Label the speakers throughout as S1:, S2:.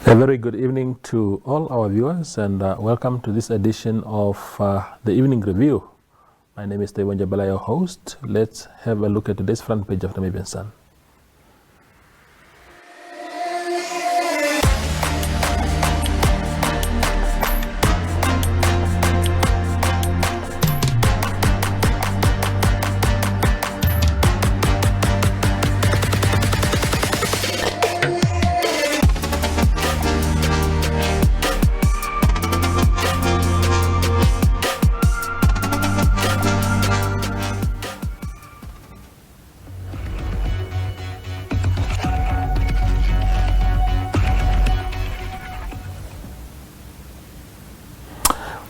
S1: A very good evening to all our viewers, and welcome to this edition of the Evening Review. My name is Taiwan Jabala, your host. Let's have a look at today's front page of the Namibian Sun.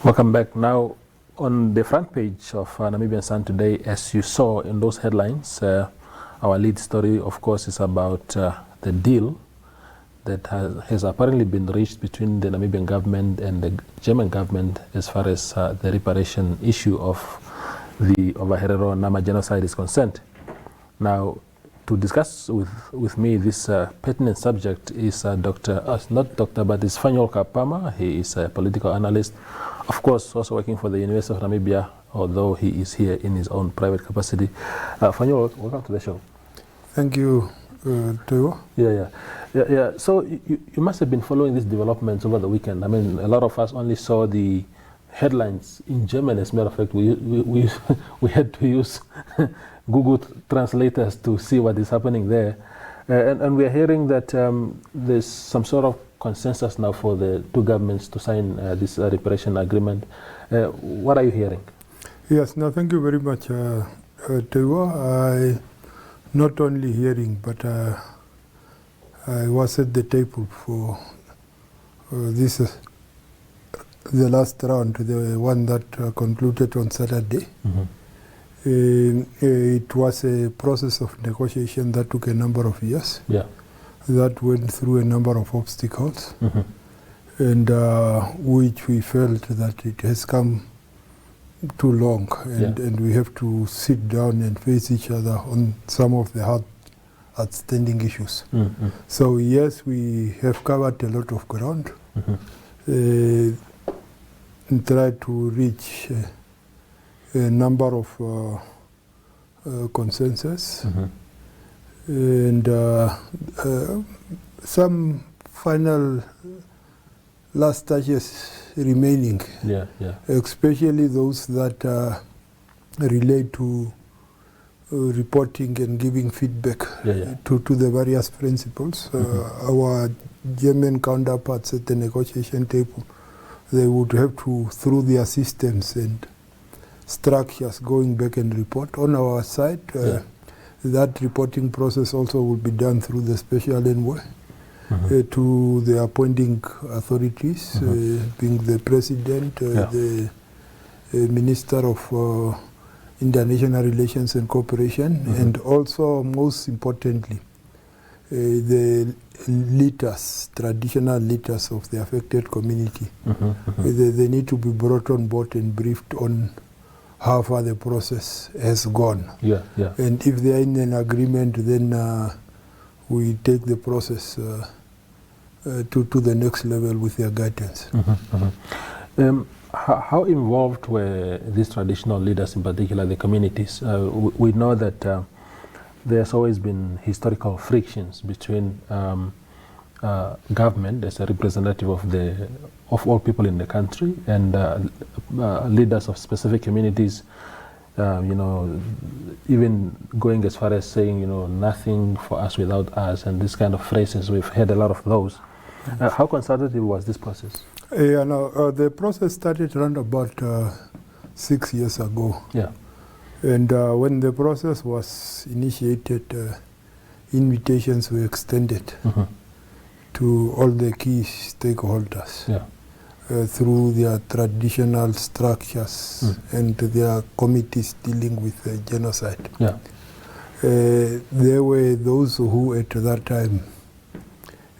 S1: Welcome back. Now, on the front page of Namibian Sun today, as you saw in those headlines, our lead story, of course, is about the deal that has apparently been reached between the Namibian government and the German government as far as the reparation issue of the Herero Nama genocide is concerned. Now, to discuss with me this pertinent subject is not doctor, but is Phanuel Kaapama. He is a political analyst, of course, also working for the University of Namibia, although he is here in his own private capacity. Phanuel, welcome to the show.
S2: Thank you, Teo.
S1: Yeah. So you must have been following these developments over the weekend. I mean, a lot of us only saw the headlines in German. As a matter of fact, we had to use Google translators to see what is happening there. And we are hearing that there's some sort of consensus now for the two governments to sign this reparation agreement. What are you hearing?
S2: Yes, no, thank you very much, Teo. I not only hearing, but I was at the table for this, the last round, the one that concluded on Saturday. Mm-hmm. It was a process of negotiation that took a number of years.
S1: Yeah.
S2: That went through a number of obstacles, mm-hmm. and which we felt that it has come too long, and we have to sit down and face each other on some of the outstanding issues. Mm-hmm. So yes, we have covered a lot of ground, mm-hmm. And tried to reach a number of consensus, mm-hmm. and some final last touches remaining, especially those that relate to reporting and giving feedback to the various principles. Mm-hmm. Our German counterparts at the negotiation table, they would have to, through their systems and structures, going back and report. On our side, that reporting process also will be done through the special envoy, mm-hmm. To the appointing authorities, mm-hmm. Being the president, the Minister of International Relations and Cooperation, mm-hmm. and also, most importantly, the leaders, traditional leaders of the affected community. Mm-hmm. Mm-hmm. They need to be brought on board and briefed on how far the process has gone. And if they are in an agreement, then we take the process to the next level with their guidance.
S1: Mm-hmm. Mm-hmm. How involved were these traditional leaders, in particular the communities? We know that there's always been historical frictions between government as a representative of all people in the country and leaders of specific communities, even going as far as saying, nothing for us without us, and this kind of phrases. We've heard a lot of those. How consultative was this process?
S2: The process started around about 6 years ago. Yeah. And when the process was initiated, invitations were extended, mm-hmm. to all the key stakeholders, through their traditional structures, and their committees dealing with genocide. There were those who at that time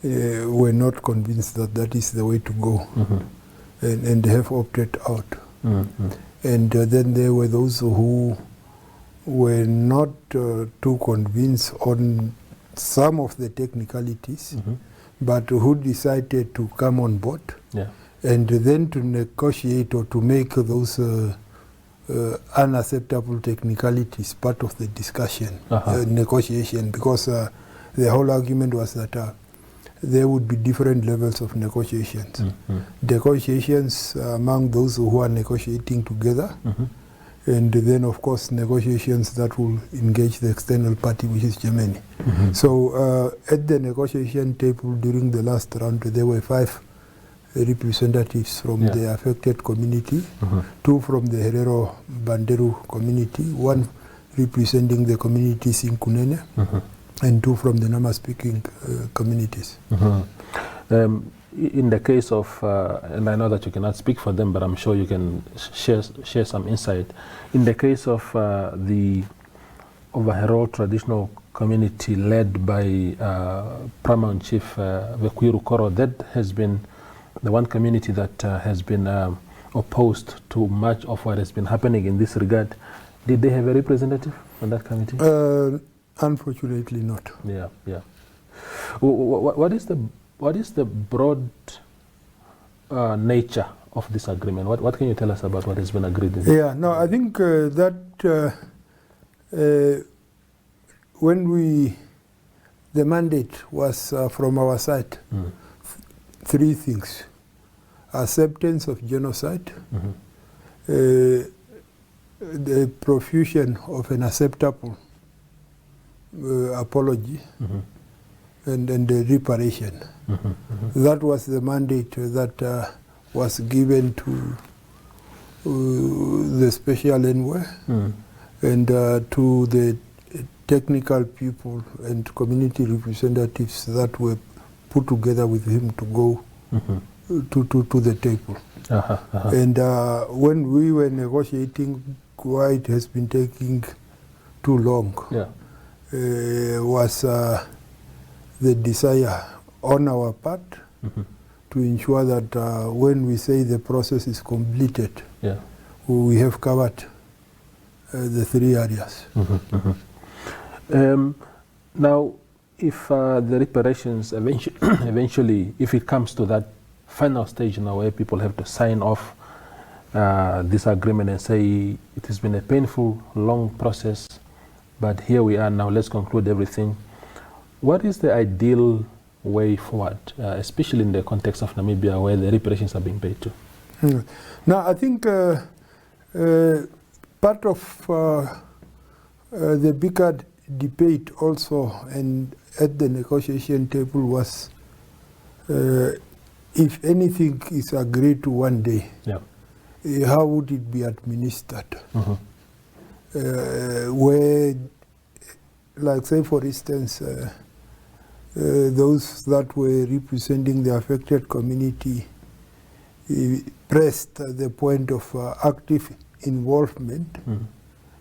S2: were not convinced that that is the way to go, mm-hmm. and have opted out. Mm-hmm. And then there were those who were not too convinced on some of the technicalities, but who decided to come on board and then to negotiate or to make those unacceptable technicalities part of the discussion, negotiation, because the whole argument was that there would be different levels of negotiations. Negotiations among those who are negotiating together, and then of course negotiations that will engage the external party, which is Germany. So at the negotiation table during the last round, there were 5 representatives from the affected community, 2 from the Herero Banderu community, 1 representing the communities in Kunene, and 2 from the Nama-speaking communities.
S1: In the case of, and I know that you cannot speak for them, but I'm sure you can share some insight. In the case of the Herero traditional community led by Paramount Chief Vekuiru Koro, that has been the one community that has been opposed to much of what has been happening in this regard. Did they have a representative on that committee?
S2: Unfortunately not.
S1: Yeah. What is the broad nature of this agreement? What can you tell us about what has been agreed in?
S2: Yeah, no, I think that when the mandate was from our side, 3 things: acceptance of genocide, the profusion of an acceptable apology, and the reparation. That was the mandate that was given to the special envoy and to the technical people and community representatives that were put together with him to go to the table. And when we were negotiating, why it has been taking too long was the desire on our part to ensure that when we say the process is completed, we have covered the 3 areas.
S1: Now, if the reparations eventually, if it comes to that final stage now where people have to sign off this agreement and say it has been a painful, long process, but here we are now, let's conclude everything. What is the ideal way forward, especially in the context of Namibia where the reparations are being paid to?
S2: Now, I think part of the bigger debate also and at the negotiation table was if anything is agreed to one day, how would it be administered? Where, like say for instance, those that were representing the affected community pressed the point of active involvement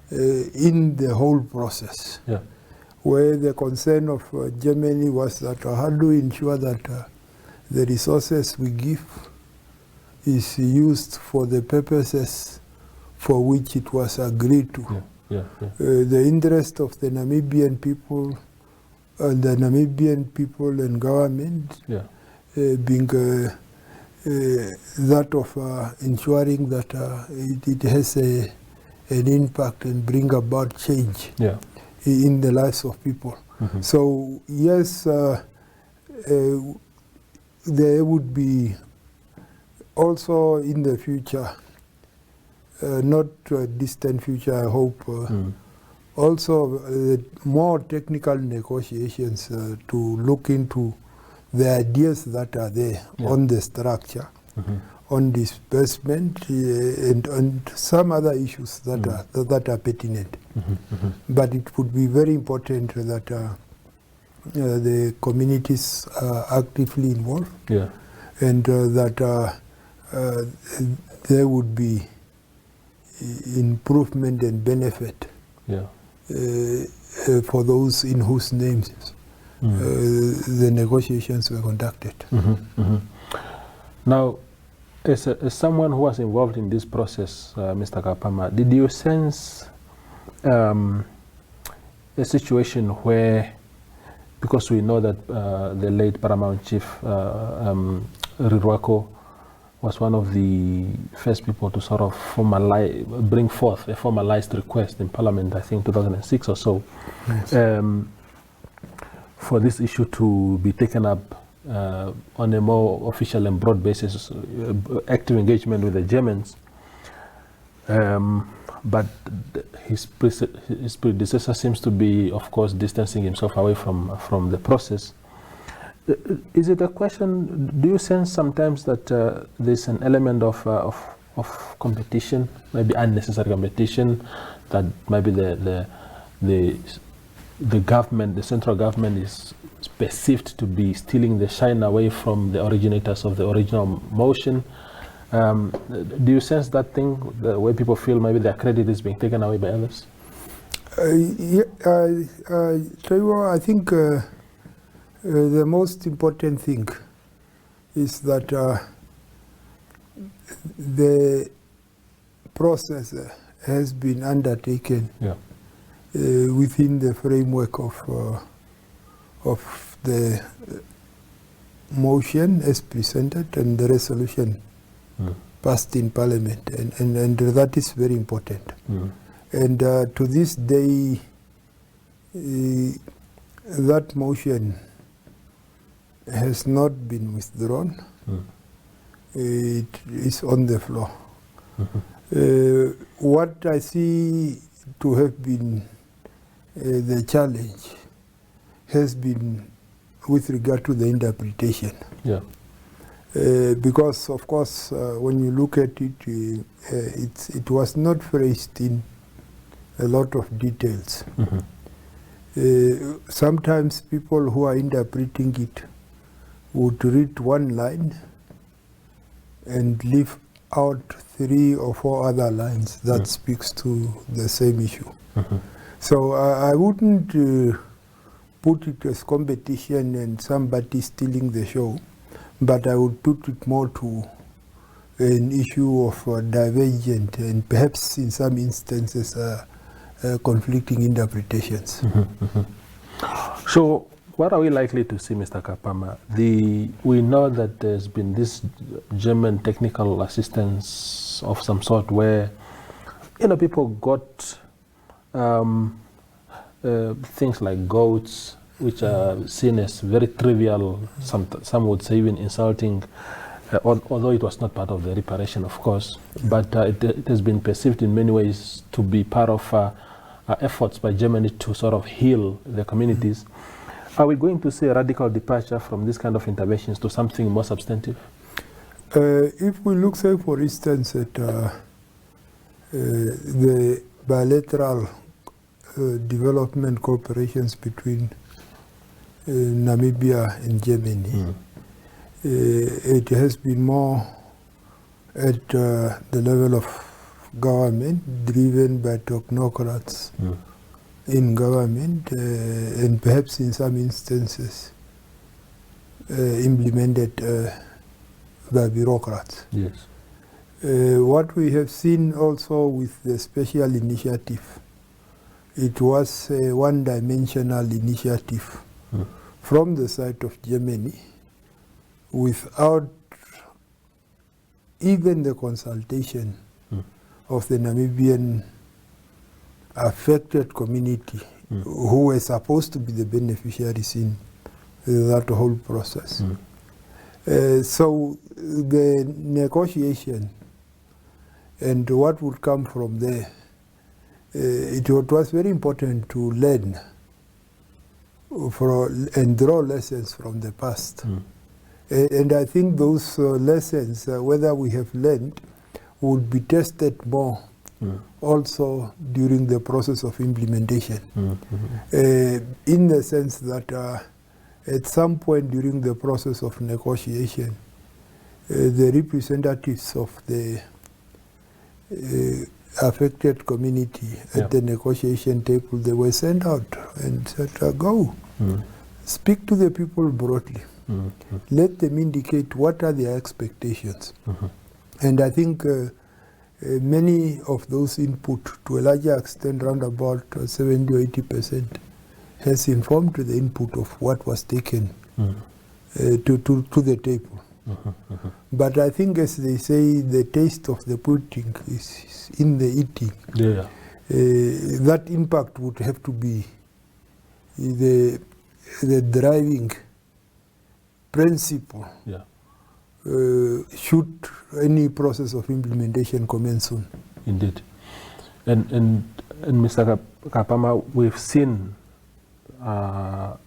S2: in the whole process, where the concern of Germany was that how do we ensure that the resources we give is used for the purposes for which it was agreed to. The interest of the Namibian people and and government being that of ensuring that it has an impact and bring about change in the lives of people. So yes, there would be also in the future, not a distant future, I hope, also more technical negotiations to look into the ideas that are there on the structure, on disbursement, and some other issues that are pertinent. But it would be very important that the communities are actively involved, and that there would be improvement and benefit for those in whose names the negotiations were conducted.
S1: Now, as someone who was involved in this process, Mr. Kaapama, did you sense a situation where because we know that the late Paramount Chief Rirwako was one of the first people to sort of bring forth a formalized request in Parliament, I think 2006 or so, yes. For this issue to be taken up on a more official and broad basis, active engagement with the Germans. But his predecessor seems to be, of course, distancing himself away from the process. Is it a question, do you sense sometimes that there's an element of competition, maybe unnecessary competition, that maybe the government, the central government, is perceived to be stealing the shine away from the originators of the original motion? Do you sense that thing, where people feel maybe their credit is being taken away by others?
S2: Trevor, I think the most important thing is that the process has been undertaken, yeah, within the framework of the motion as presented and the resolution passed in Parliament, and that is very important. And to this day, that motion has not been withdrawn. It is on the floor. What I see to have been the challenge has been with regard to the interpretation. Yeah. Because, of course, when you look at it, it was not phrased in a lot of details. Sometimes people who are interpreting it would read one line and leave out 3 or 4 other lines that speaks to the same issue. So I wouldn't put it as competition and somebody stealing the show, but I would put it more to an issue of divergent and perhaps in some instances conflicting interpretations.
S1: So what are we likely to see, Mr. Kaapama? We know that there's been this German technical assistance of some sort where, people got things like goats, which are seen as very trivial, some would say even insulting, although it was not part of the reparation, of course, but it has been perceived in many ways to be part of efforts by Germany to sort of heal the communities. Are we going to see a radical departure from this kind of interventions to something more substantive?
S2: If we look, say, for instance, at the bilateral development cooperations between Namibia and Germany, it has been more at the level of government, driven by technocrats in government, and perhaps in some instances implemented by bureaucrats. Yes. What we have seen also with the special initiative, it was a one-dimensional initiative from the side of Germany, without even the consultation of the Namibian affected community, who were supposed to be the beneficiaries in that whole process. So the negotiation and what would come from there, it was very important to learn and draw lessons from the past. And I think those lessons, whether we have learned, would be tested more also during the process of implementation. In the sense that at some point during the process of negotiation, the representatives of the affected community at the negotiation table, they were sent out and said, go, speak to the people broadly. Let them indicate what are their expectations. And I think many of those input, to a larger extent, around about 70 or 80%, has informed the input of what was taken to the table. But I think, as they say, the taste of the pudding is in the eating.
S1: Yeah.
S2: That impact would have to be the driving principle.
S1: Yeah.
S2: Should any process of implementation commence soon?
S1: Indeed. And Mr. Kaapama, we've seen a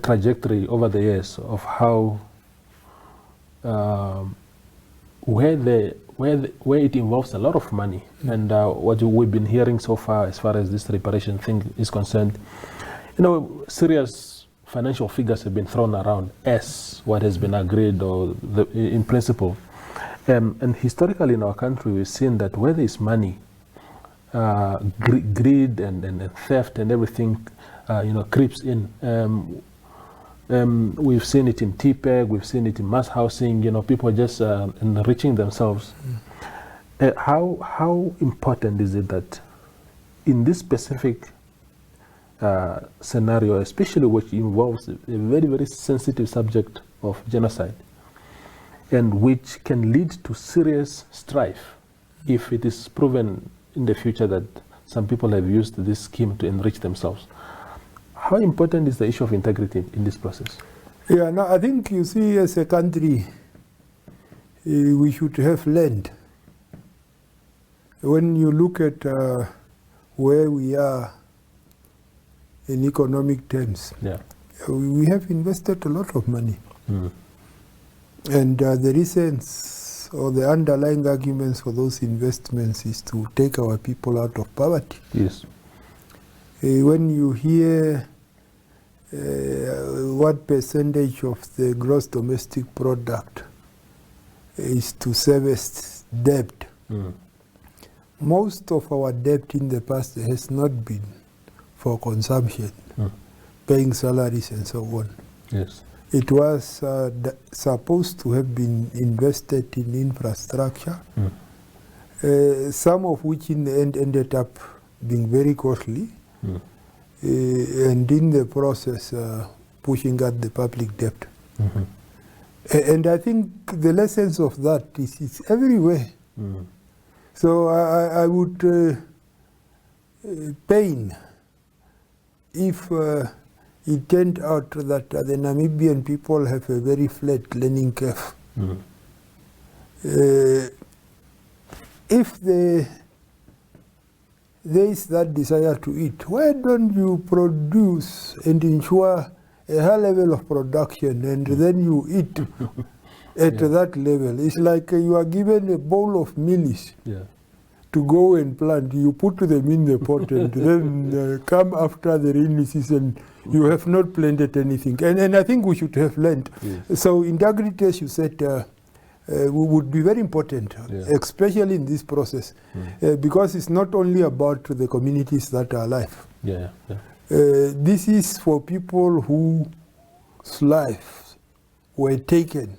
S1: trajectory over the years of how where it involves a lot of money, and what we've been hearing so far as this reparation thing is concerned, serious financial figures have been thrown around as what has been agreed or in principle. And historically in our country, we've seen that where there is money, greed and theft and everything, creeps in. We've seen it in TPEG, we've seen it in mass housing, people just enriching themselves. How important is it that in this specific scenario, especially which involves a very, very sensitive subject of genocide, and which can lead to serious strife if it is proven in the future that some people have used this scheme to enrich themselves? How important is the issue of integrity in this process?
S2: Yeah, no, I think, you see, as a country, we should have learned. When you look at where we are in economic terms, we have invested a lot of money. And the reasons or the underlying arguments for those investments is to take our people out of poverty.
S1: Yes.
S2: When you hear what percentage of the gross domestic product is to service debt, most of our debt in the past has not been for consumption, paying salaries and so on.
S1: Yes.
S2: It was supposed to have been invested in infrastructure, some of which in the end ended up being very costly, and in the process pushing out the public debt. And I think the lessons of that is everywhere. So I would pain if it turned out that the Namibian people have a very flat learning curve. If there is that desire to eat, why don't you produce and ensure a high level of production, and then you eat at that level? It's like you are given a bowl of mealies to go and plant. You put them in the pot and then come after the rainy season, you have not planted anything. And I think we should have learned. So integrity, as you said, would be very important, especially in this process, because it's not only about the communities that are alive. This is for people whose lives were taken,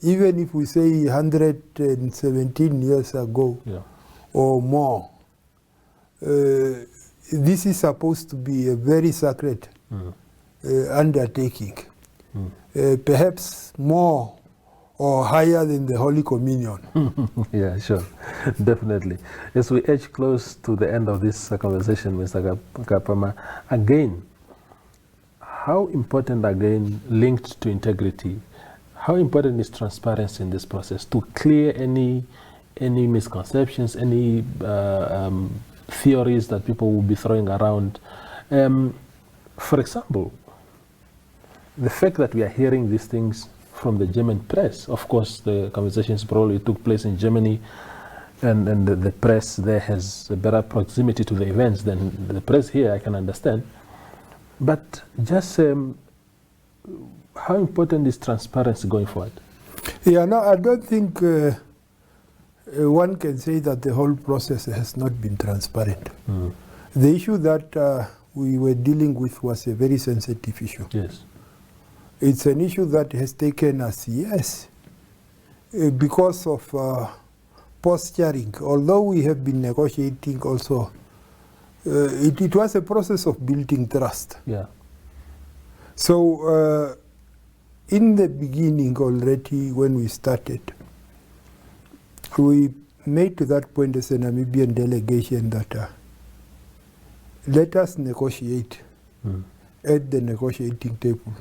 S2: even if we say 117 years ago or more. This is supposed to be a very sacred undertaking, perhaps more or higher than the Holy Communion.
S1: Yeah, sure, definitely. As we edge close to the end of this conversation, Mr. Kaapama, again, how important, again, linked to integrity, how important is transparency in this process to clear any misconceptions, any theories that people will be throwing around? For example, the fact that we are hearing these things from the German press. Of course, the conversations probably took place in Germany, and the press there has a better proximity to the events than the press here, I can understand. But just how important is transparency going forward?
S2: Yeah, no, I don't think one can say that the whole process has not been transparent. The issue that we were dealing with was a very sensitive issue.
S1: Yes.
S2: It's an issue that has taken us years because of posturing. Although we have been negotiating also it was a process of building trust.
S1: Yeah.
S2: So in the beginning already, when we started, we made to that point as a Namibian delegation that let us negotiate at the negotiating table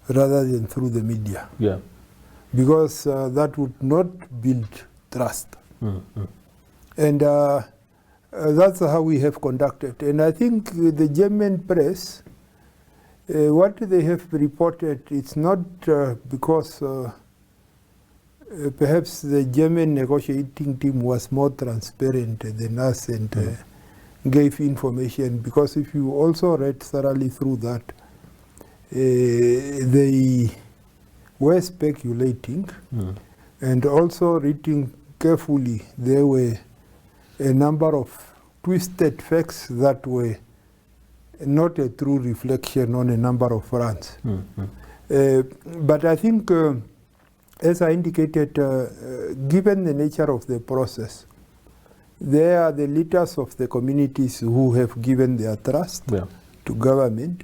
S2: rather than through the media.
S1: Yeah.
S2: Because that would not build trust. And that's how we have conducted. And I think the German press, what they have reported, it's not because perhaps the German negotiating team was more transparent than us and gave information, because if you also read thoroughly through that, they were speculating and also reading carefully. There were a number of twisted facts that were not a true reflection on a number of fronts. But I think, as I indicated, given the nature of the process, they are the leaders of the communities who have given their trust to government,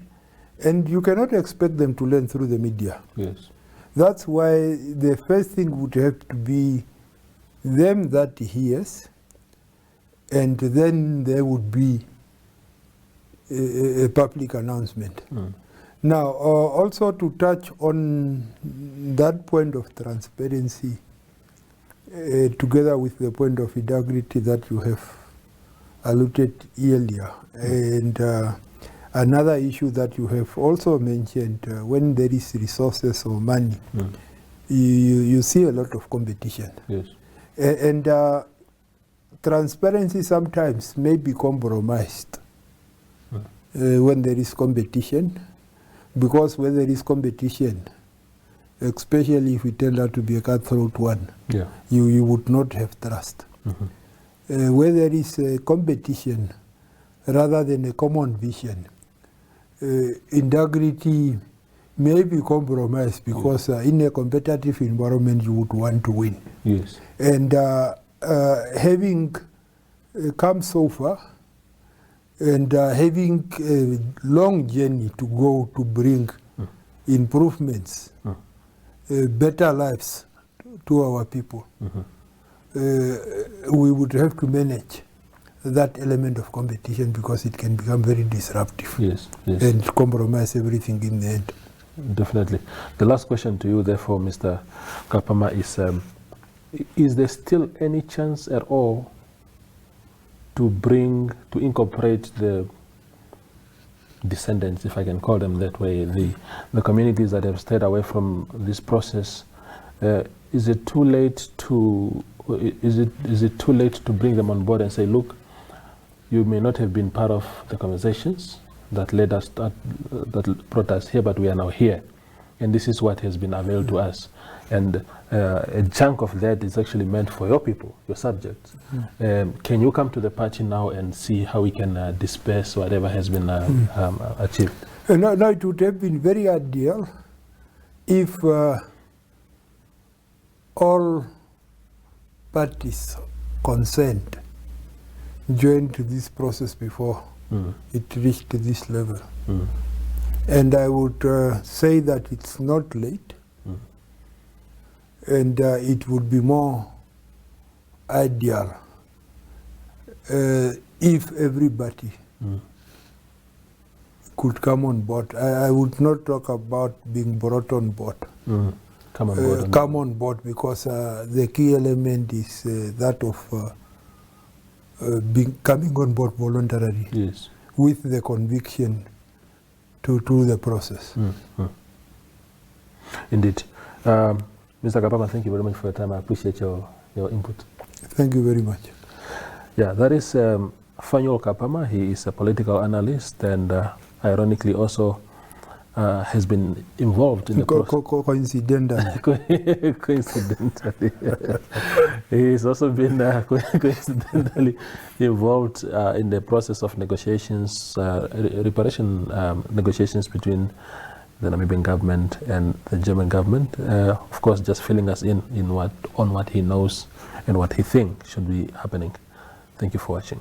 S2: and you cannot expect them to learn through the media.
S1: Yes.
S2: That's why the first thing would have to be them that hears, and then there would be a public announcement. Now, also to touch on that point of transparency, together with the point of integrity that you have alluded earlier, and another issue that you have also mentioned, when there is resources or money, you see a lot of competition.
S1: Yes.
S2: And transparency sometimes may be compromised when there is competition, because when there is competition, especially if it turned out to be a cutthroat one, you would not have trust. Where there is a competition rather than a common vision, integrity may be compromised, because in a competitive environment you would want to win.
S1: Yes.
S2: And having come so far, and having a long journey to go to bring improvements, better lives to our people, we would have to manage that element of competition, because it can become very disruptive and compromise everything in the end.
S1: Definitely. The last question to you, therefore, Mr. Kaapama, is there still any chance at all to incorporate the descendants, if I can call them that way, the communities that have stayed away from this process? Is it too late to bring them on board and say, look, you may not have been part of the conversations that led us that brought us here, but we are now here, and this is what has been availed to us, and a chunk of that is actually meant for your people, your subjects. Can you come to the party now and see how we can disperse whatever has been achieved?
S2: No, it would have been very ideal if all parties concerned joined this process before it reached this level. And I would say that it's not late, and it would be more ideal if everybody could come on board. I would not talk about being brought on board. Come on board, because the key element is that of coming on board voluntarily, with the conviction to the process.
S1: Indeed. Mr. Kaapama, thank you very much for your time. I appreciate your input.
S2: Thank you very much.
S1: Yeah, that is Phanuel Kaapama. He is a political analyst, and ironically also has been involved in the process. Coincidentally. He's also been coincidentally involved in the process of negotiations, reparation negotiations between the Namibian government and the German government. Of course, just filling us in on what he knows and what he thinks should be happening. Thank you for watching.